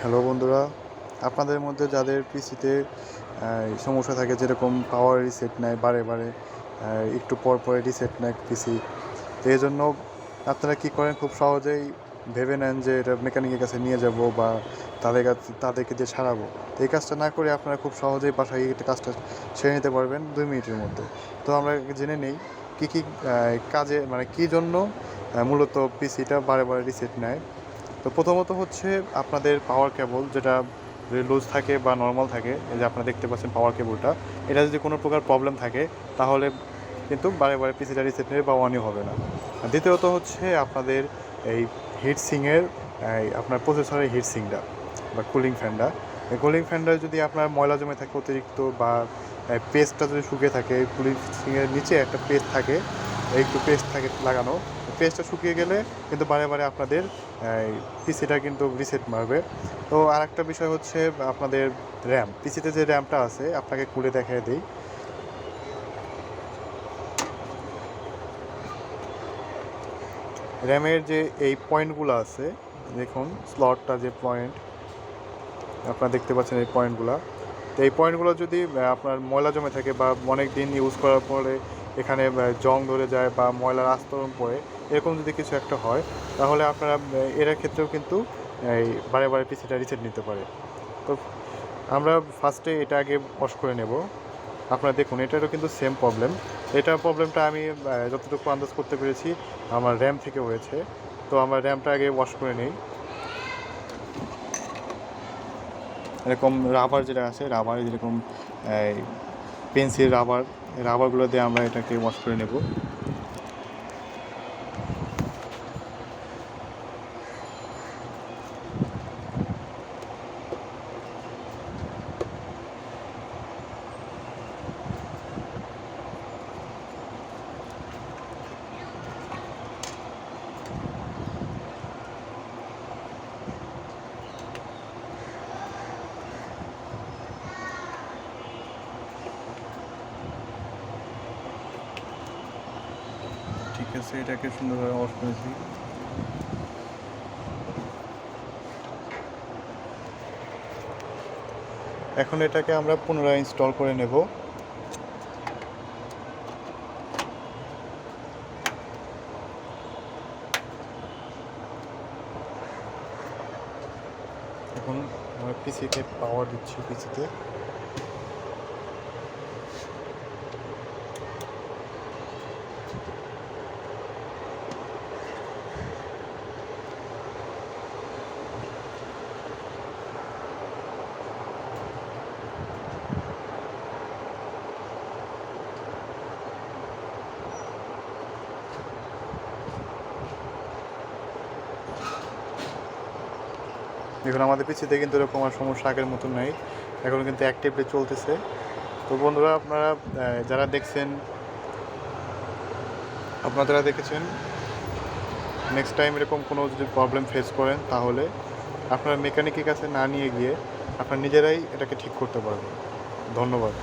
Hello বন্ধুরা, আপনাদের মধ্যে যাদের পিসিতে সমস্যা থাকে, যেরকম পাওয়ার রিসেট নেয় বারে বারে, একটু পর পরে রিসেট নেয় পিসি। তো এই জন্য আপনারা কী করেন, খুব সহজেই ভেবে নেন যে এটা মেকানিকের কাছে নিয়ে যাব বা তাদেরকে দিয়ে সারাবো। তো এই কাজটা না করে আপনারা খুব সহজেই বাসায় এটা কাজটা সেরে নিতে পারবেন 2 মিনিটের মধ্যে। তো আমরা জেনে নেই কী কী কাজে, মানে কী জন্য মূলত পিসিটা বারে বারে রিসেট নেয়। তো প্রথমত হচ্ছে আপনাদের পাওয়ার কেবল, যেটা লুজ থাকে বা নর্মাল থাকে, এই যে আপনারা দেখতে পাচ্ছেন পাওয়ার কেবলটা, এটা যদি কোনো প্রকার প্রবলেম থাকে তাহলে কিন্তু বারে বারে পিসিটা রিসেট নেবে বা অনই হবে না। আর দ্বিতীয়ত হচ্ছে আপনাদের এই হিটসিংয়ের, আপনার প্রসেসরের হিটসিংটা বা কুলিং ফ্যানটা, এই কুলিং ফ্যানটা যদি আপনার ময়লা জমে থাকে অতিরিক্ত, বা পেস্টটা যদি শুকিয়ে থাকে, কুলিং সিংয়ের নিচে একটা পেস্ট থাকে, একটু পেস্ট থাকে লাগানো, পেস্টটা শুকিয়ে গেলে কিন্তু বারে বারে আপনাদের পিসিটা কিন্তু রিসেট মারবে। তো আর একটা বিষয় হচ্ছে আপনাদের র্যাম, পিসিতে যে র্যামটা আছে আপনাকে খুলে দেখায় দিই। র্যামের যে এই পয়েন্টগুলো আছে, দেখুন স্লটটা যে পয়েন্ট আপনারা দেখতে পাচ্ছেন, এই পয়েন্টগুলো, তো এই পয়েন্টগুলো যদি আপনার ময়লা জমে থাকে বা অনেক দিন ইউজ করার পরে এখানে জং ধরে যায় বা ময়লার আস্তরণ পড়ে, এরকম যদি কিছু একটা হয়, তাহলে আপনারা এর ক্ষেত্রেও কিন্তু এই বারে বারে পিসিটা রিসেট নিতে পারে। তো আমরা ফার্স্টে এটা আগে ওয়াশ করে নেব। আপনারা দেখুন এটারও কিন্তু সেম প্রবলেম। প্রবলেমটা আমি যতটুকু আন্দাজ করতে পেরেছি আমার র্যাম থেকে হয়েছে। তো আমরা র্যামটা আগে ওয়াশ করে নিই। এরকম রাবার যেটা আছে, রাবার যেরকম পেন্সিল রাবার, রাবারগুলো দিয়ে আমরা এটাকে ওয়াশ করে নেব। ঠিক আছে, এটাকে সুন্দরভাবে ওয়াশ করেছি। এখন এটাকে আমরা পুনরায় ইনস্টল করে নেব। এখন আমরা পিসিতে পাওয়ার দিচ্ছি পিসিতে। এখন আমাদের পিসিতে কিন্তু এরকম আর সমস্যা আগের মতো নাই, এখন কিন্তু অ্যাক্টিভলি চলতেছে। তো বন্ধুরা, আপনারা যারা দেখছেন, আপনারা দেখেছেন, নেক্সট টাইম এরকম কোনো যদি প্রবলেম ফেস করেন তাহলে আপনারা মেকানিকের কাছে না নিয়ে গিয়ে আপনারা নিজেরাই এটাকে ঠিক করতে পারবেন। ধন্যবাদ।